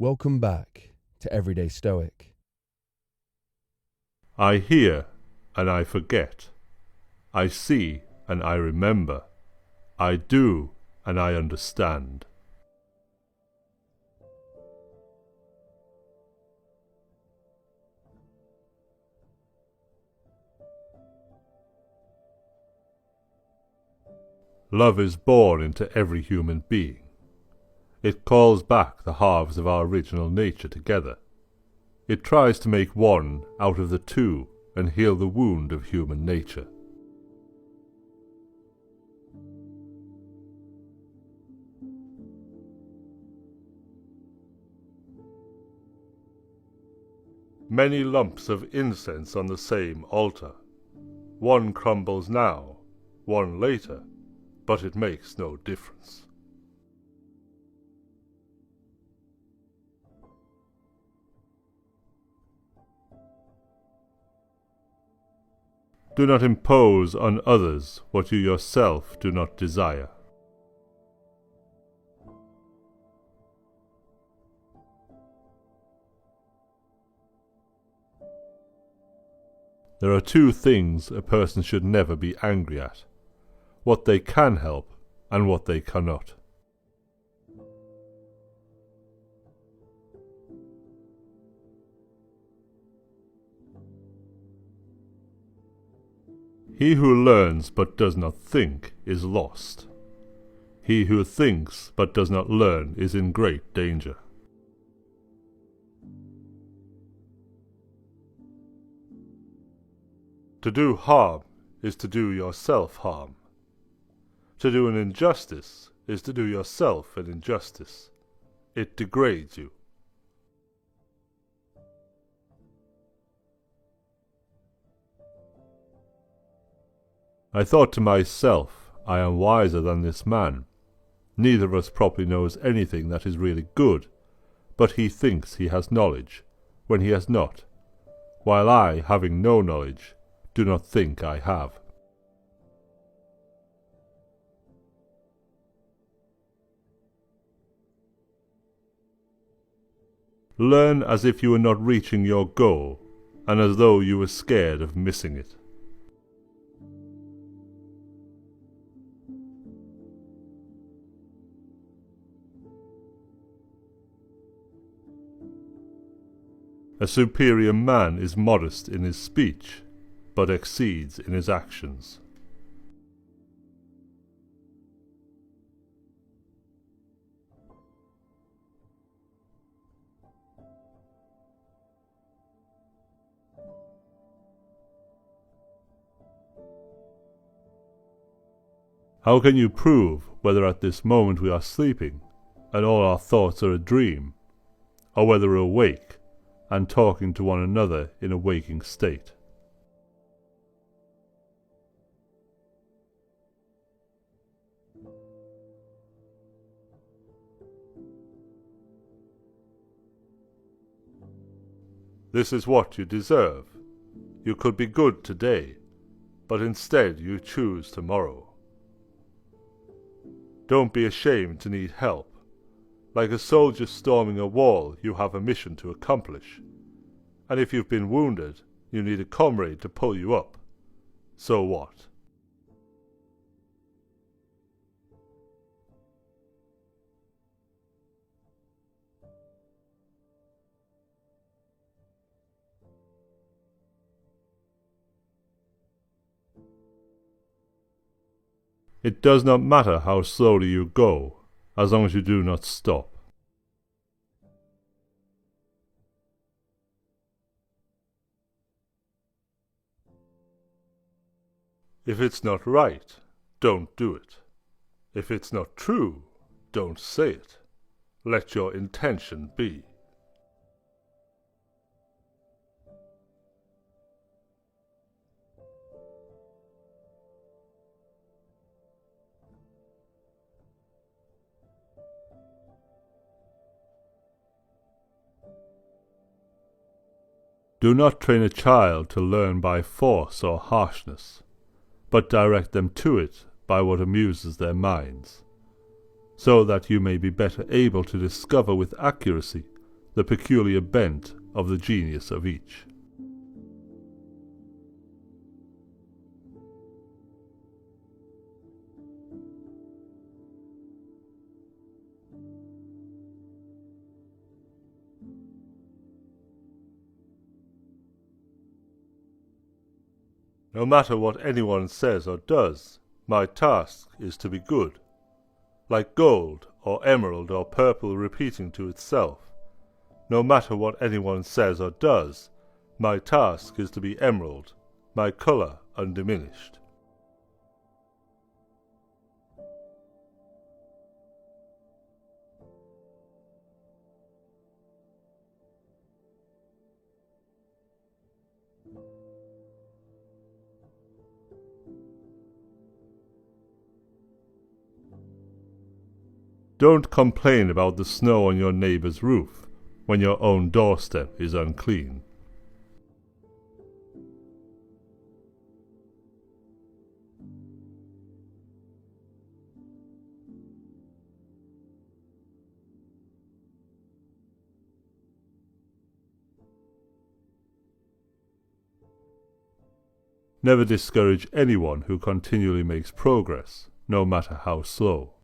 Welcome back to Everyday Stoic. I hear and I forget. I see and I remember. I do and I understand. Love is born into every human being. It calls back the halves of our original nature together. It tries to make one out of the two and heal the wound of human nature. Many lumps of incense on the same altar. One crumbles now, one later, but it makes no difference. Do not impose on others what you yourself do not desire. There are two things a person should never be angry at: what they can help and what they cannot. He who learns but does not think is lost. He who thinks but does not learn is in great danger. To do harm is to do yourself harm. To do an injustice is to do yourself an injustice. It degrades you. I thought to myself, I am wiser than this man. Neither of us properly knows anything that is really good, but he thinks he has knowledge, when he has not, while I, having no knowledge, do not think I have. Learn as if you were not reaching your goal, and as though you were scared of missing it. A superior man is modest in his speech, but exceeds in his actions. How can you prove whether at this moment we are sleeping, and all our thoughts are a dream, or whether we're awake, and talking to one another in a waking state? This is what you deserve. You could be good today, but instead you choose tomorrow. Don't be ashamed to need help. Like a soldier storming a wall, you have a mission to accomplish. And if you've been wounded, you need a comrade to pull you up. So what? It does not matter how slowly you go, as long as you do not stop. If it's not right, don't do it. If it's not true, don't say it. Let your intention be. Do not train a child to learn by force or harshness, but direct them to it by what amuses their minds, so that you may be better able to discover with accuracy the peculiar bent of the genius of each. No matter what anyone says or does, my task is to be good. Like gold or emerald or purple repeating to itself. No matter what anyone says or does, my task is to be emerald, my colour undiminished. Don't complain about the snow on your neighbour's roof when your own doorstep is unclean. Never discourage anyone who continually makes progress, no matter how slow.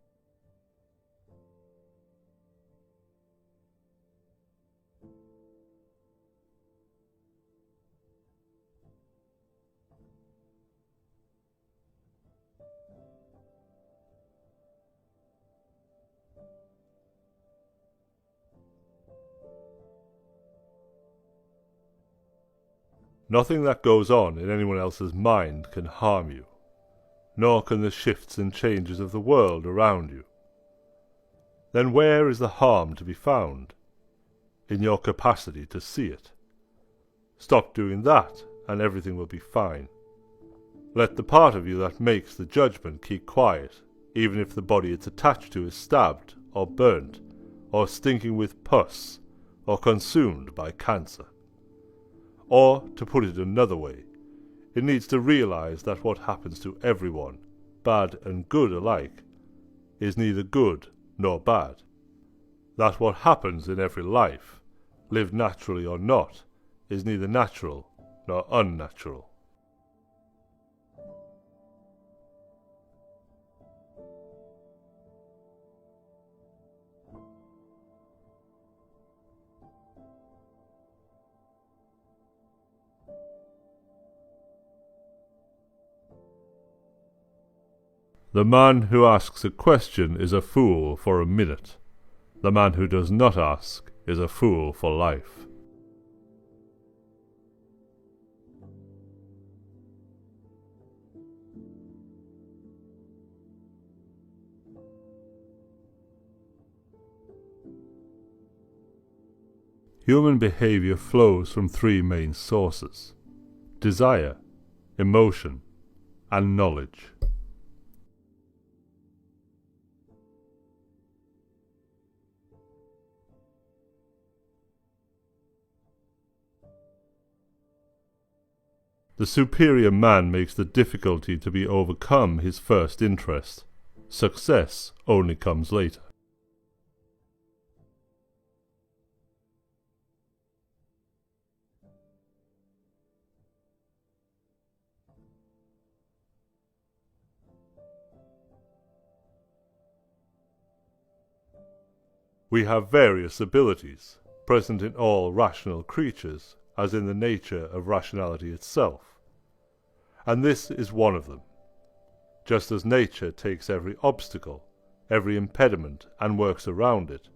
Nothing that goes on in anyone else's mind can harm you, nor can the shifts and changes of the world around you. Then where is the harm to be found? In your capacity to see it. Stop doing that, and everything will be fine. Let the part of you that makes the judgment keep quiet, even if the body it's attached to is stabbed, or burnt, or stinking with pus, or consumed by cancer. Or, to put it another way, it needs to realize that what happens to everyone, bad and good alike, is neither good nor bad. That what happens in every life, lived naturally or not, is neither natural nor unnatural. The man who asks a question is a fool for a minute. The man who does not ask is a fool for life. Human behavior flows from three main sources: desire, emotion, and knowledge. The superior man makes the difficulty to be overcome his first interest. Success only comes later. We have various abilities, present in all rational creatures, as in the nature of rationality itself. And this is one of them. Just as nature takes every obstacle, every impediment, and works around it,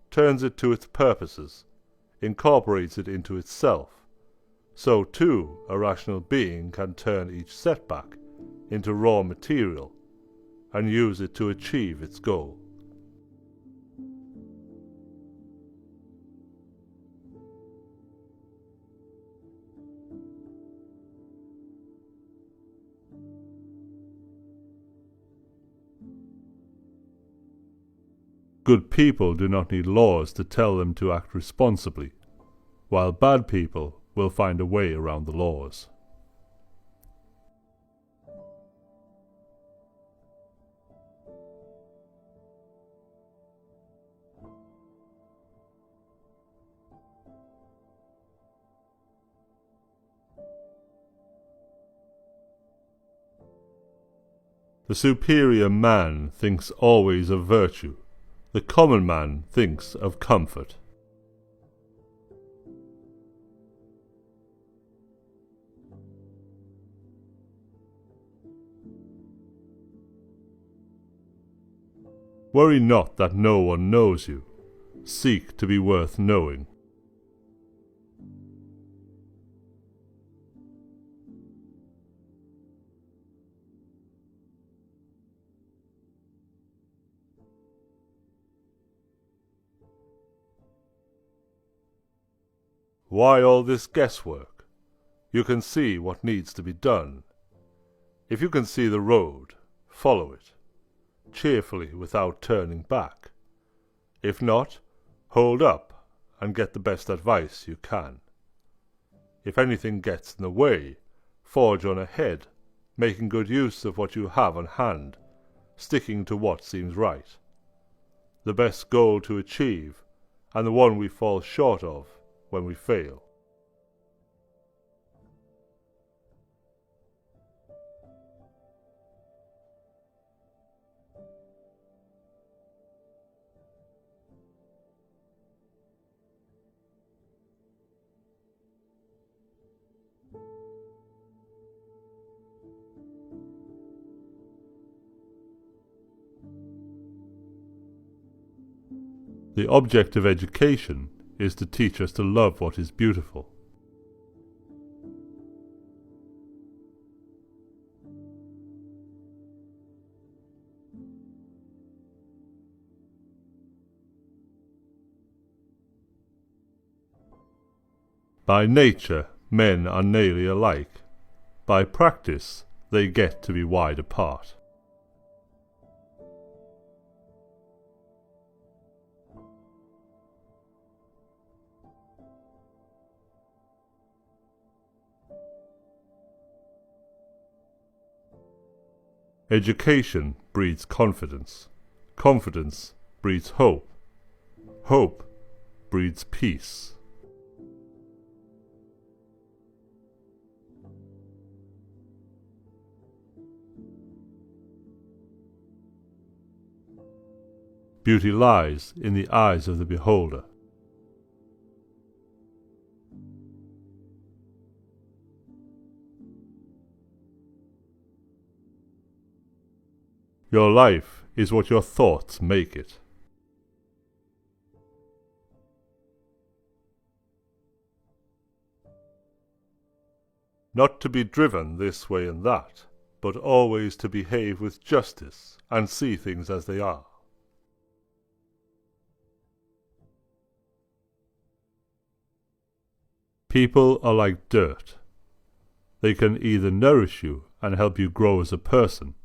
turns it to its purposes, incorporates it into itself, so too a rational being can turn each setback into raw material and use it to achieve its goal. Good people do not need laws to tell them to act responsibly, while bad people will find a way around the laws. The superior man thinks always of virtue. The common man thinks of comfort. Worry not that no one knows you. Seek to be worth knowing. Why all this guesswork? You can see what needs to be done. If you can see the road, follow it, cheerfully without turning back. If not, hold up and get the best advice you can. If anything gets in the way, forge on ahead, making good use of what you have on hand, sticking to what seems right. The best goal to achieve, and the one we fall short of when we fail. The object of education is to teach us to love what is beautiful. By nature, men are nearly alike. By practice, they get to be wide apart. Education breeds confidence. Confidence breeds hope. Hope breeds peace. Beauty lies in the eyes of the beholder. Your life is what your thoughts make it. Not to be driven this way and that, but always to behave with justice and see things as they are. People are like dirt. They can either nourish you and help you grow as a person,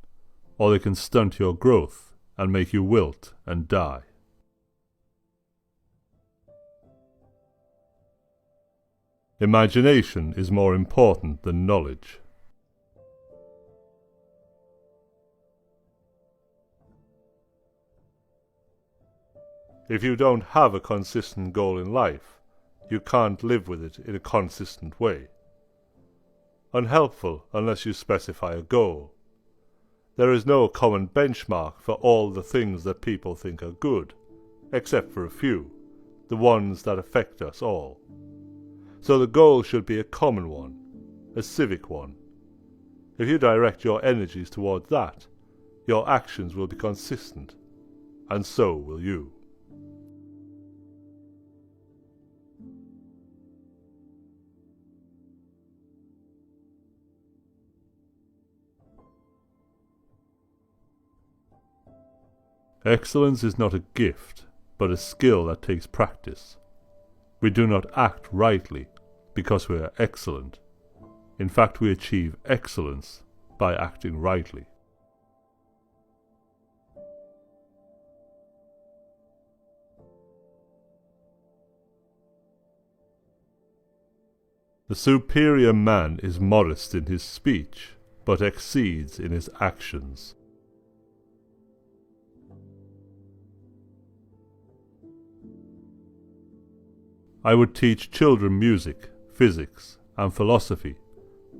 or they can stunt your growth and make you wilt and die. Imagination is more important than knowledge. If you don't have a consistent goal in life, you can't live with it in a consistent way. Unhelpful unless you specify a goal. There is no common benchmark for all the things that people think are good, except for a few, the ones that affect us all. So the goal should be a common one, a civic one. If you direct your energies toward that, your actions will be consistent, and so will you. Excellence is not a gift, but a skill that takes practice. We do not act rightly because we are excellent. In fact, we achieve excellence by acting rightly. The superior man is modest in his speech, but exceeds in his actions. I would teach children music, physics, and philosophy,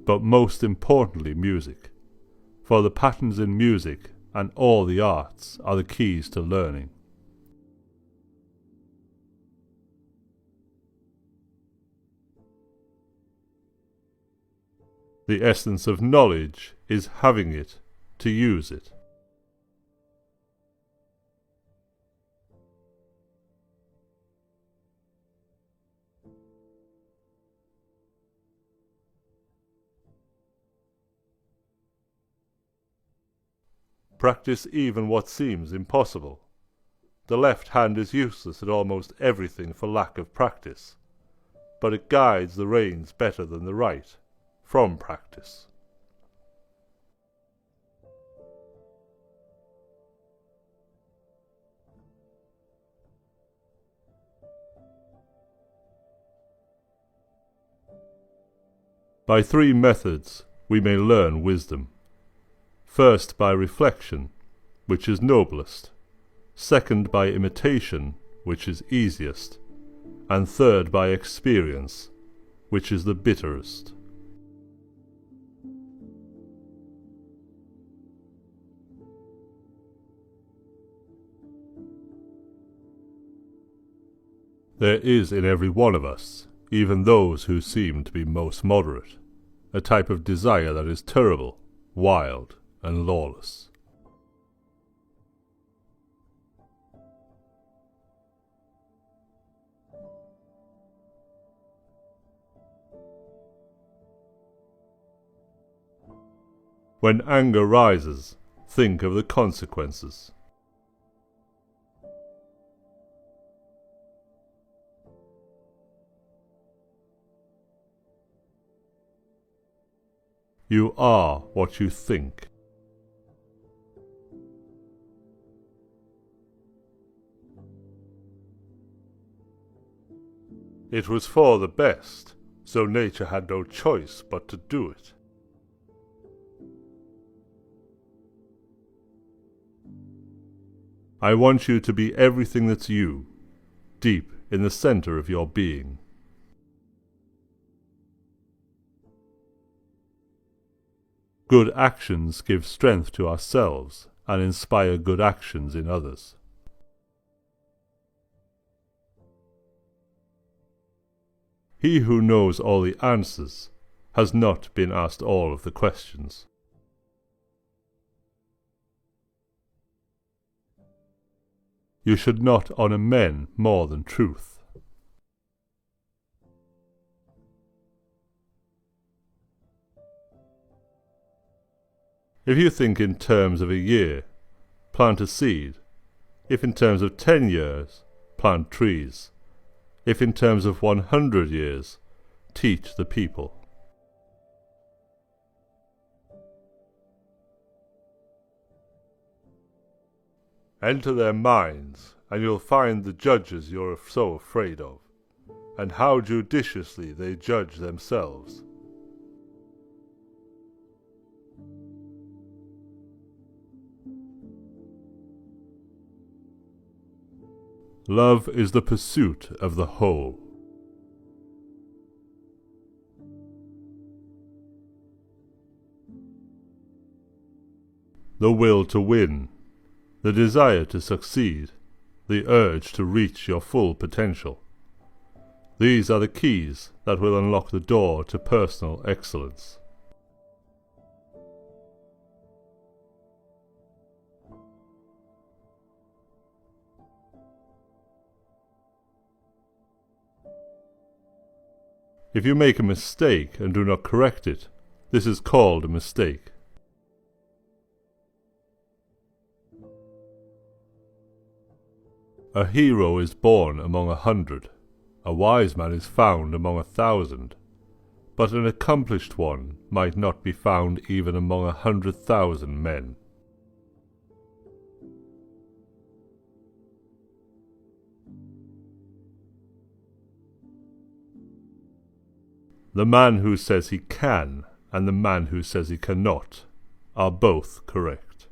but most importantly music. for the patterns in music and all the arts are the keys to learning. The essence of knowledge is having it to use it. Practice even what seems impossible. The left hand is useless at almost everything for lack of practice, but it guides the reins better than the right, from practice. By 3 methods we may learn wisdom. First by reflection, which is noblest. Second by imitation, which is easiest. And third by experience, which is the bitterest. There is in every one of us, even those who seem to be most moderate, a type of desire that is terrible, wild, and lawless. When anger rises, think of the consequences. You are what you think. It was for the best, so nature had no choice but to do it. I want you to be everything that's you, deep in the center of your being. Good actions give strength to ourselves and inspire good actions in others. He who knows all the answers has not been asked all of the questions. You should not honor men more than truth. If you think in terms of a year, plant a seed. If in terms of 10 years, plant trees. If in terms of 100 years, teach the people. Enter their minds, and you'll find the judges you're so afraid of, and how judiciously they judge themselves. Love is the pursuit of the whole. The will to win, the desire to succeed, the urge to reach your full potential. These are the keys that will unlock the door to personal excellence. If you make a mistake and do not correct it, this is called a mistake. A hero is born among 100, a wise man is found among 1,000, but an accomplished one might not be found even among 100,000 men. The man who says he can and the man who says he cannot are both correct.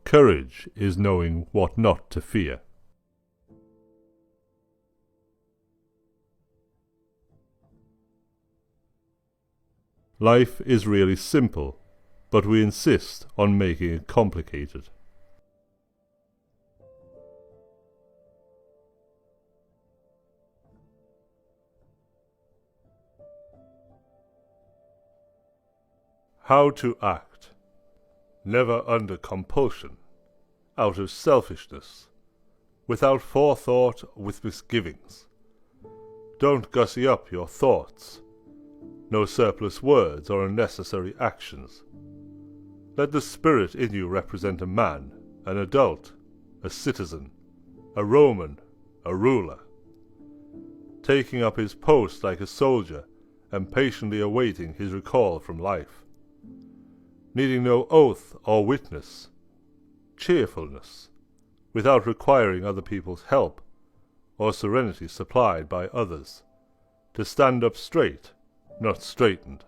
Courage is knowing what not to fear. Life is really simple, but we insist on making it complicated. How to act. Never under compulsion, out of selfishness, without forethought, with misgivings. Don't gussy up your thoughts. No surplus words or unnecessary actions. Let the spirit in you represent a man, an adult, a citizen, a Roman, a ruler, taking up his post like a soldier and patiently awaiting his recall from life, needing no oath or witness, cheerfulness, without requiring other people's help or serenity supplied by others, to stand up straight, not straightened.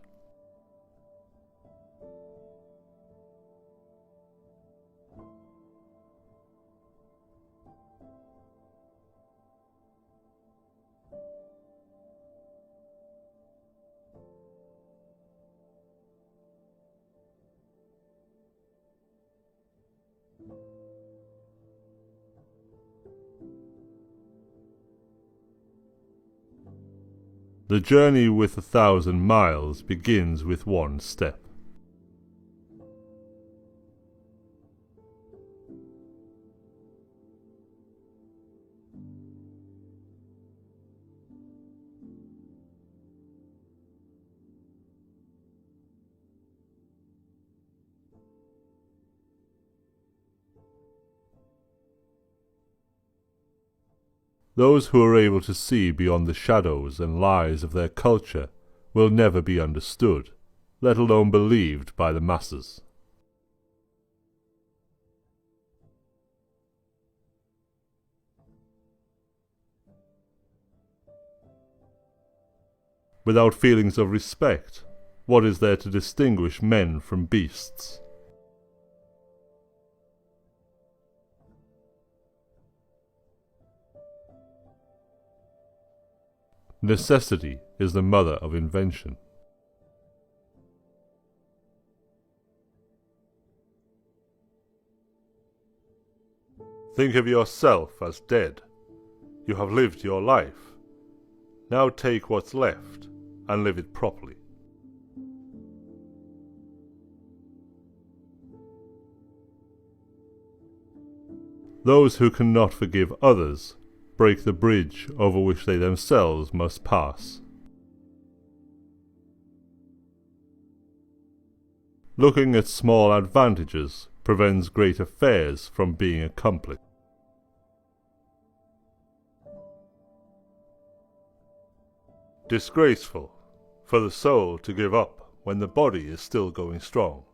The journey with 1,000 miles begins with one step. Those who are able to see beyond the shadows and lies of their culture will never be understood, let alone believed by the masses. Without feelings of respect, what is there to distinguish men from beasts? Necessity is the mother of invention. Think of yourself as dead. You have lived your life. Now take what's left and live it properly. Those who cannot forgive others break the bridge over which they themselves must pass. Looking at small advantages prevents great affairs from being accomplished. Disgraceful for the soul to give up when the body is still going strong.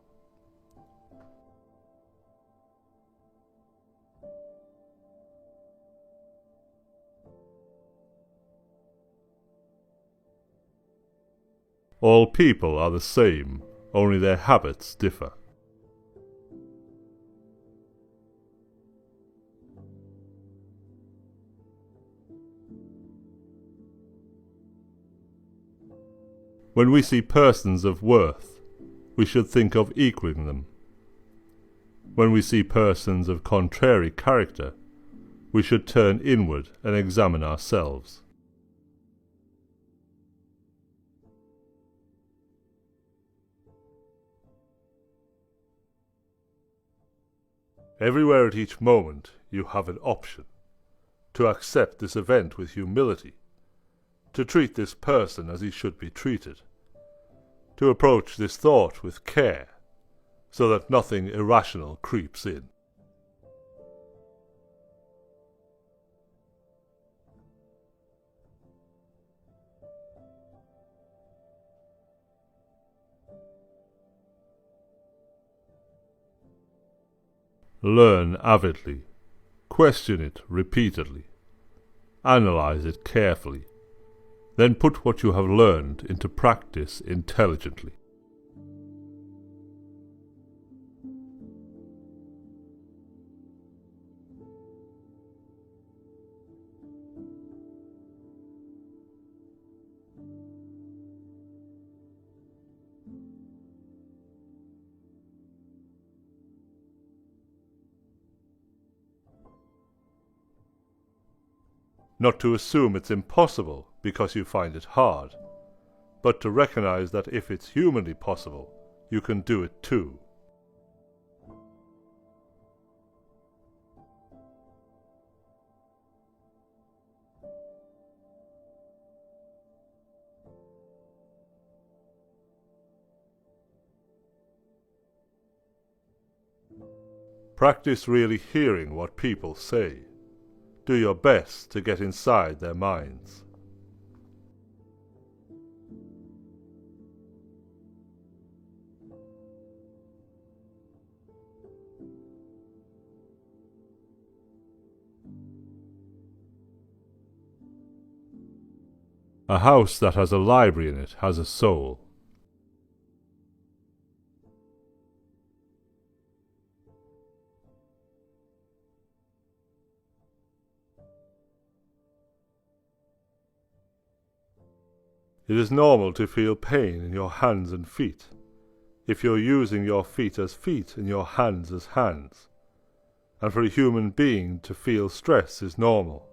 All people are the same, only their habits differ. When we see persons of worth, we should think of equaling them. When we see persons of contrary character, we should turn inward and examine ourselves. Everywhere at each moment you have an option: to accept this event with humility, to treat this person as he should be treated, to approach this thought with care, so that nothing irrational creeps in. Learn avidly, question it repeatedly, analyze it carefully, then put what you have learned into practice intelligently. Not to assume it's impossible because you find it hard, but to recognize that if it's humanly possible, you can do it too. Practice really hearing what people say. Do your best to get inside their minds. A house that has a library in it has a soul. It is normal to feel pain in your hands and feet, if you're using your feet as feet and your hands as hands. And for a human being to feel stress is normal,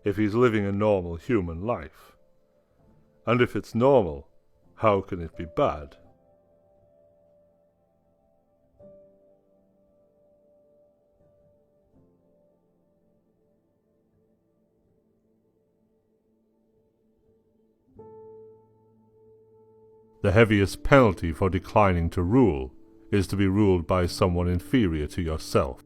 if he's living a normal human life. And if it's normal, how can it be bad? The heaviest penalty for declining to rule is to be ruled by someone inferior to yourself.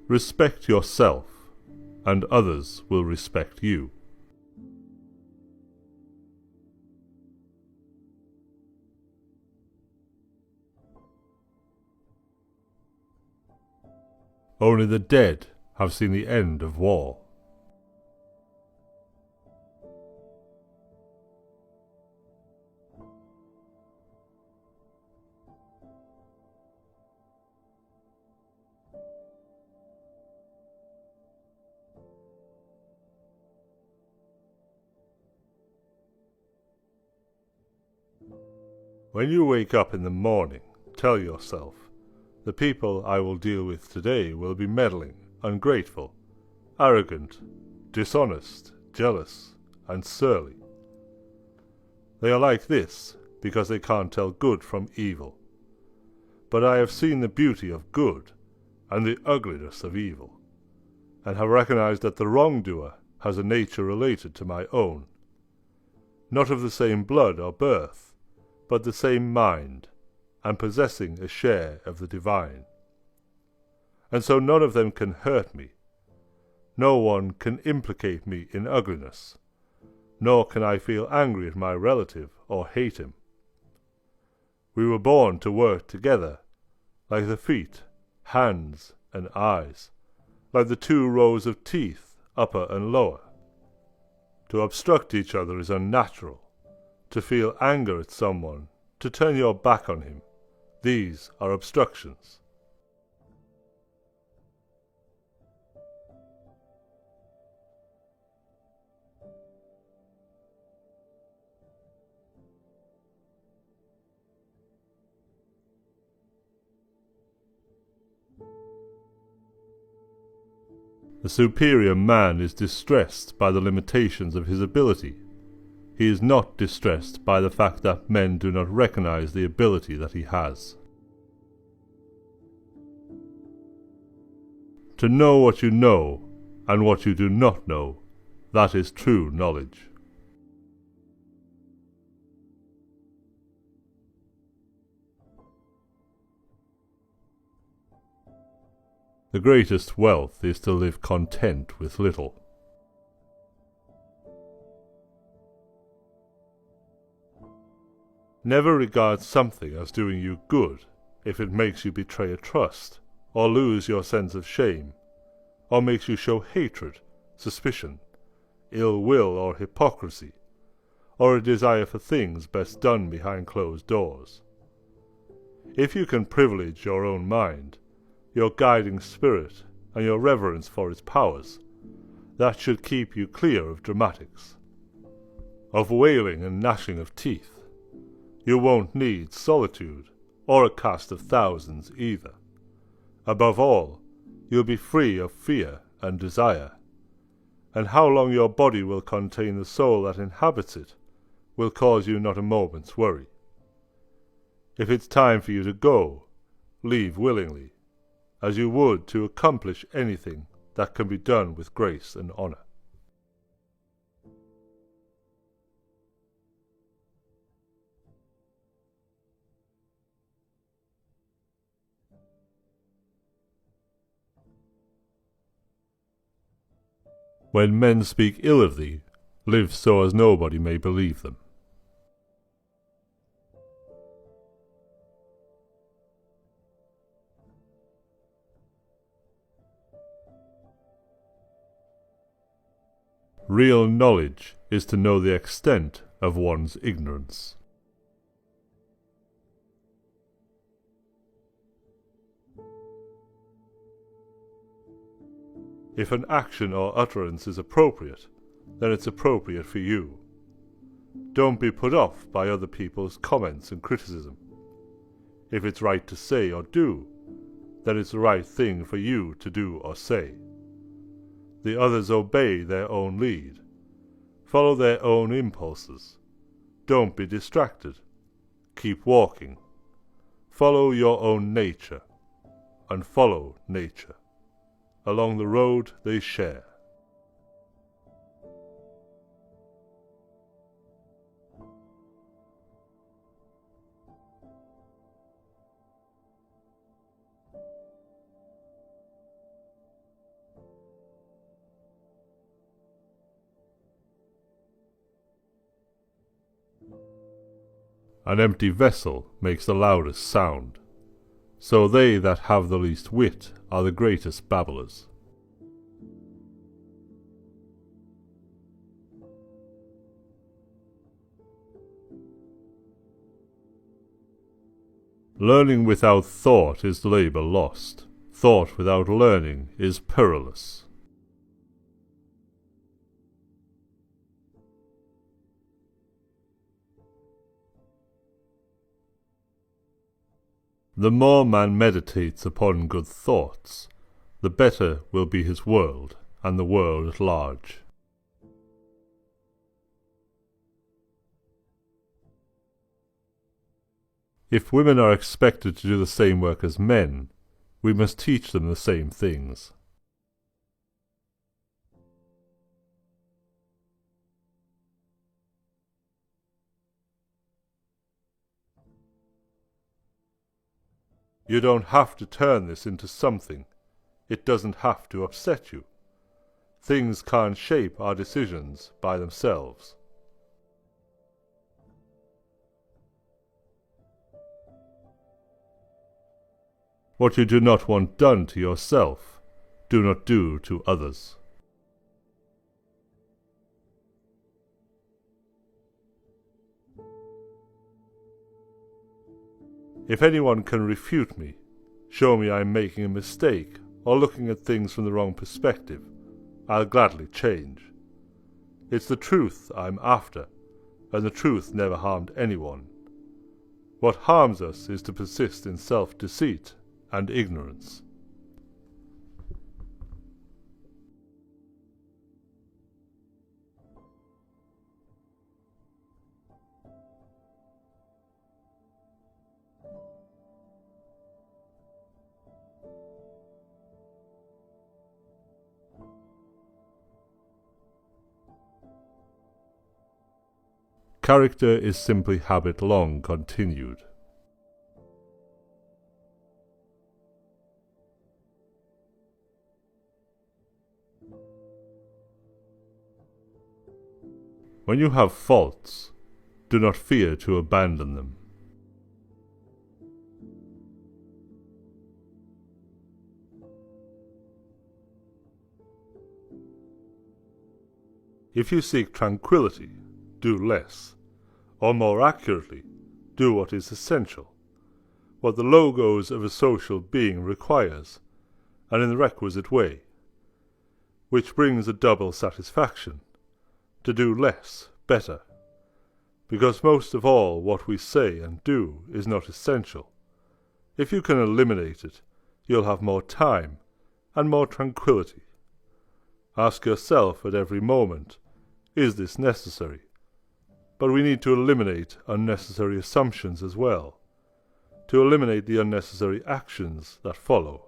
Respect yourself, and others will respect you. Only the dead have seen the end of war. When you wake up in the morning, tell yourself, the people I will deal with today will be meddling, ungrateful, arrogant, dishonest, jealous, and surly. They are like this because they can't tell good from evil. But I have seen the beauty of good and the ugliness of evil, and have recognized that the wrongdoer has a nature related to my own, not of the same blood or birth, but the same mind, and possessing a share of the divine. And so none of them can hurt me. No one can implicate me in ugliness, nor can I feel angry at my relative or hate him. We were born to work together, like the feet, hands, and eyes, like the two rows of teeth, upper and lower. To obstruct each other is unnatural. To feel anger at someone, to turn your back on him, these are obstructions. The superior man is distressed by the limitations of his ability. He is not distressed by the fact that men do not recognize the ability that he has. To know what you know and what you do not know, that is true knowledge. The greatest wealth is to live content with little. Never regard something as doing you good if it makes you betray a trust, or lose your sense of shame, or makes you show hatred, suspicion, ill will or hypocrisy, or a desire for things best done behind closed doors. If you can privilege your own mind, your guiding spirit, and your reverence for its powers, that should keep you clear of dramatics, of wailing and gnashing of teeth. You won't need solitude, or a cast of thousands either. Above all, you'll be free of fear and desire, and how long your body will contain the soul that inhabits it will cause you not a moment's worry. If it's time for you to go, leave willingly, as you would to accomplish anything that can be done with grace and honour. When men speak ill of thee, live so as nobody may believe them. Real knowledge is to know the extent of one's ignorance. If an action or utterance is appropriate, then it's appropriate for you. Don't be put off by other people's comments and criticism. If it's right to say or do, then it's the right thing for you to do or say. The others obey their own lead. Follow their own impulses. Don't be distracted. Keep walking. Follow your own nature, and follow nature. Along the road they share. An empty vessel makes the loudest sound, so they that have the least wit are the greatest babblers. Learning without thought is labour lost. Thought without learning is perilous. The more man meditates upon good thoughts, the better will be his world, and the world at large. If women are expected to do the same work as men, we must teach them the same things. You don't have to turn this into something. It doesn't have to upset you. Things can't shape our decisions by themselves. What you do not want done to yourself, do not do to others. If anyone can refute me, show me I am making a mistake or looking at things from the wrong perspective, I'll gladly change. It's the truth I'm after, and the truth never harmed anyone. What harms us is to persist in self-deceit and ignorance. Character is simply habit long continued. When you have faults, do not fear to abandon them. If you seek tranquility, do less, or more accurately, do what is essential, what the logos of a social being requires, and in the requisite way, which brings a double satisfaction, to do less better, because most of all what we say and do is not essential, If you can eliminate it, you'll have more time and more tranquility. Ask yourself at every moment, is this necessary? But we need to eliminate unnecessary assumptions as well, to eliminate the unnecessary actions that follow.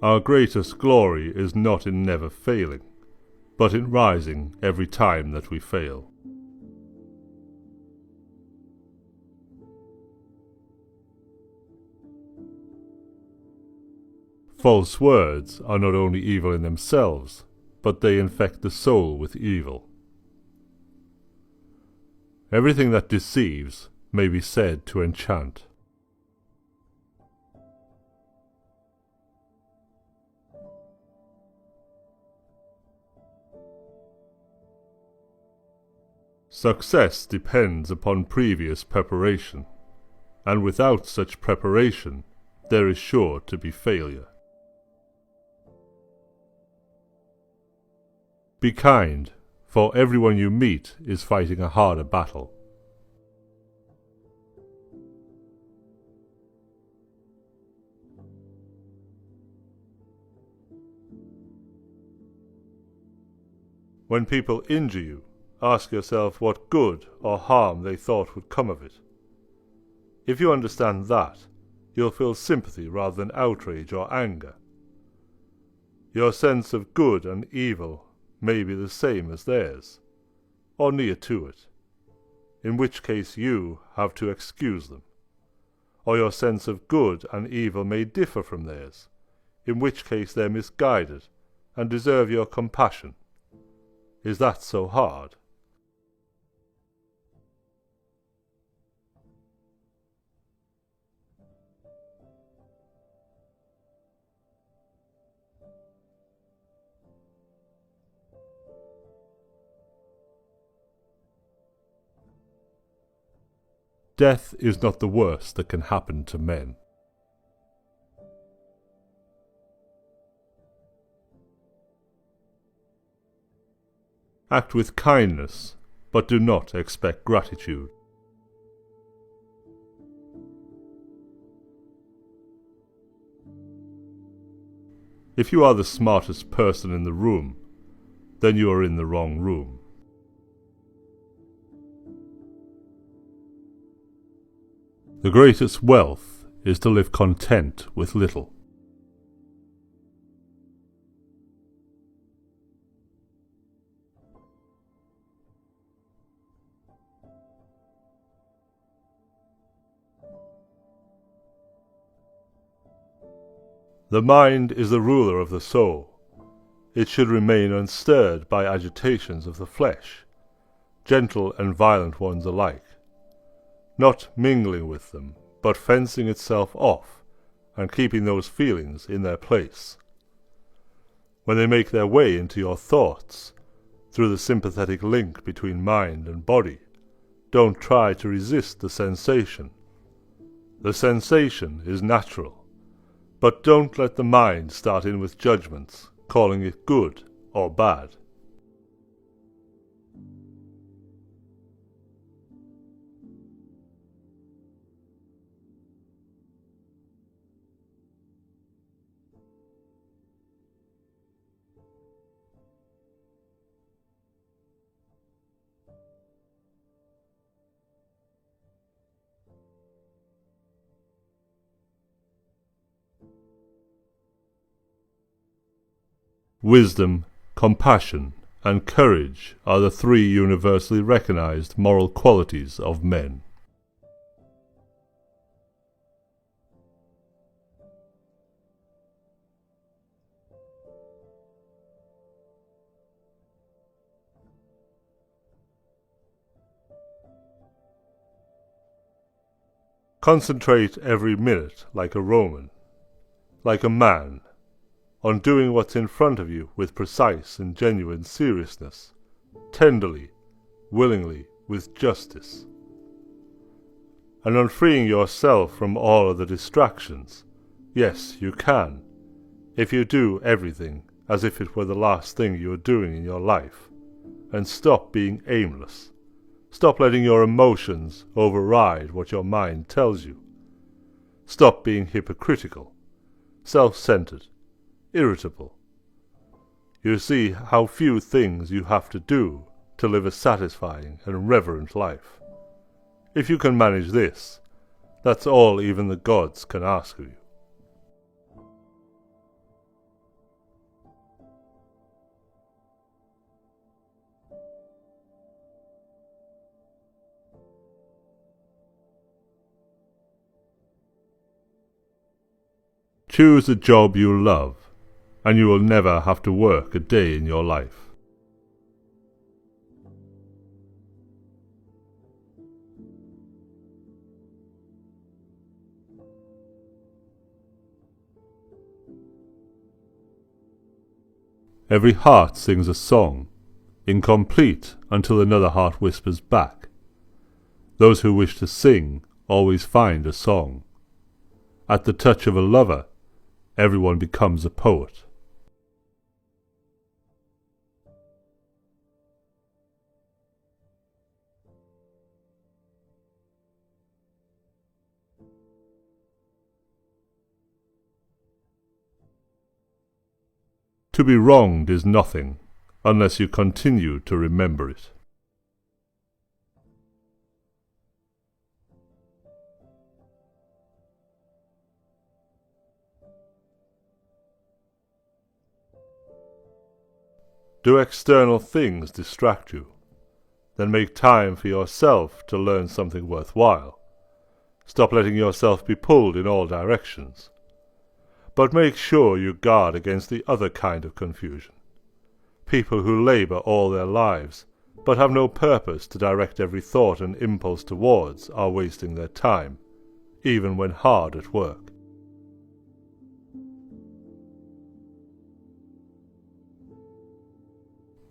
Our greatest glory is not in never failing, but in rising every time that we fail. False words are not only evil in themselves, but they infect the soul with evil. Everything that deceives may be said to enchant. Success depends upon previous preparation, and without such preparation, there is sure to be failure. Be kind, for everyone you meet is fighting a harder battle. When people injure you, ask yourself what good or harm they thought would come of it. If you understand that, you'll feel sympathy rather than outrage or anger. Your sense of good and evil may be the same as theirs, or near to it, in which case you have to excuse them. Or your sense of good and evil may differ from theirs, in which case they're misguided and deserve your compassion. Is that so hard? Death is not the worst that can happen to men. Act with kindness, but do not expect gratitude. If you are the smartest person in the room, then you are in the wrong room. The greatest wealth is to live content with little. The mind is the ruler of the soul. It should remain unstirred by agitations of the flesh, gentle and violent ones alike, not mingling with them, but fencing itself off and keeping those feelings in their place. When they make their way into your thoughts, through the sympathetic link between mind and body, don't try to resist the sensation. The sensation is natural. But don't let the mind start in with judgments, calling it good or bad. Wisdom, compassion, and courage are the three universally recognized moral qualities of men. Concentrate every minute like a Roman, like a man, on doing what's in front of you with precise and genuine seriousness, tenderly, willingly, with justice. And on freeing yourself from all of the distractions, yes, you can, if you do everything as if it were the last thing you are doing in your life, and stop being aimless. Stop letting your emotions override what your mind tells you. Stop being hypocritical, self-centered, irritable. You see how few things you have to do to live a satisfying and reverent life. If you can manage this, that's all even the gods can ask of you. Choose a job you love, and you will never have to work a day in your life. Every heart sings a song, incomplete until another heart whispers back. Those who wish to sing always find a song. At the touch of a lover, everyone becomes a poet. To be wronged is nothing, unless you continue to remember it. Do external things distract you? Then make time for yourself to learn something worthwhile. Stop letting yourself be pulled in all directions. But make sure you guard against the other kind of confusion. People who labour all their lives, but have no purpose to direct every thought and impulse towards, are wasting their time, even when hard at work.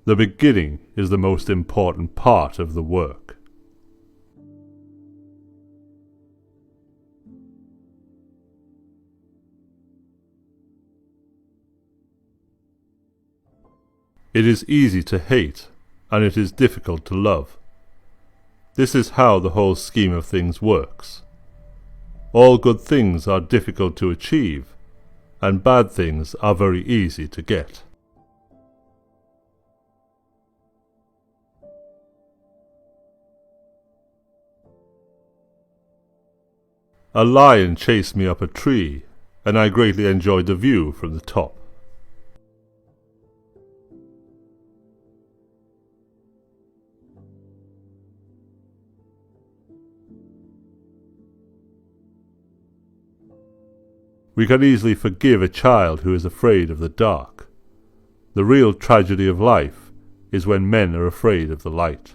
The beginning is the most important part of the work. It is easy to hate, and it is difficult to love. This is how the whole scheme of things works. All good things are difficult to achieve, and bad things are very easy to get. A lion chased me up a tree, and I greatly enjoyed the view from the top. We can easily forgive a child who is afraid of the dark. The real tragedy of life is when men are afraid of the light.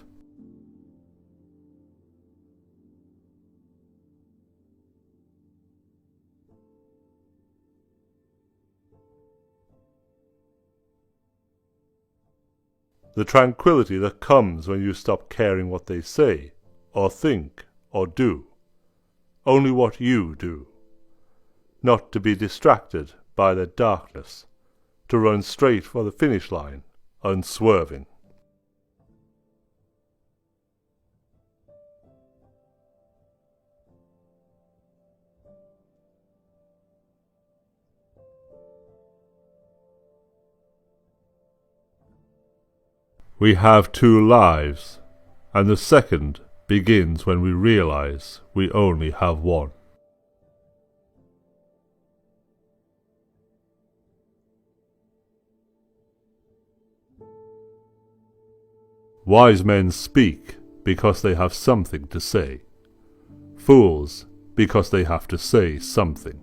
The tranquility that comes when you stop caring what they say, or think, or do. Only what you do. Not to be distracted by their darkness, to run straight for the finish line, unswerving. We have two lives, and the second begins when we realize we only have one. Wise men speak because they have something to say. Fools because they have to say something.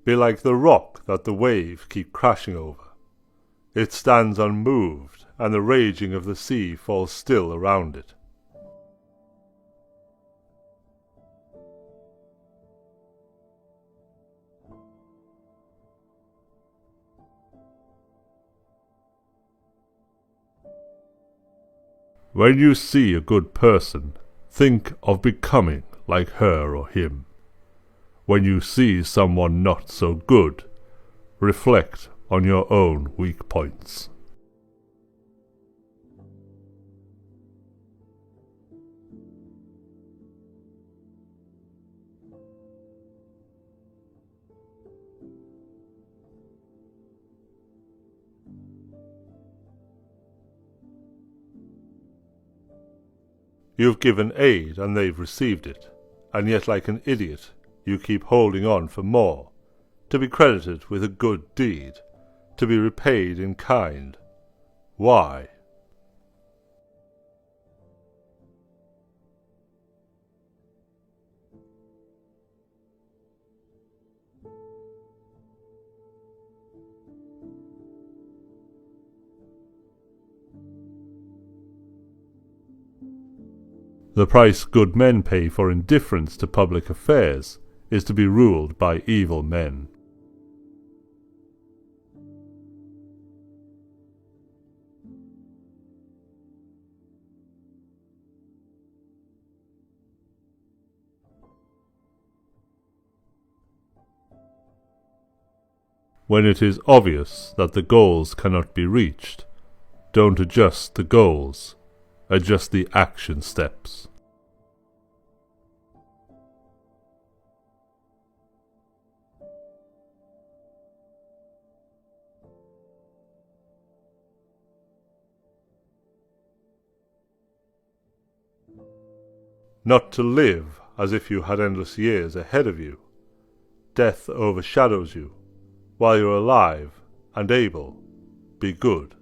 Be like the rock that the waves keep crashing over. It stands unmoved, and the raging of the sea falls still around it. When you see a good person, think of becoming like her or him. When you see someone not so good, reflect on your own weak points. You've given aid and they've received it, and yet like an idiot you keep holding on for more, to be credited with a good deed, to be repaid in kind. Why? The price good men pay for indifference to public affairs is to be ruled by evil men. When it is obvious that the goals cannot be reached, don't adjust the goals, adjust the action steps. Not to live as if you had endless years ahead of you. Death overshadows you. While you're alive and able, be good.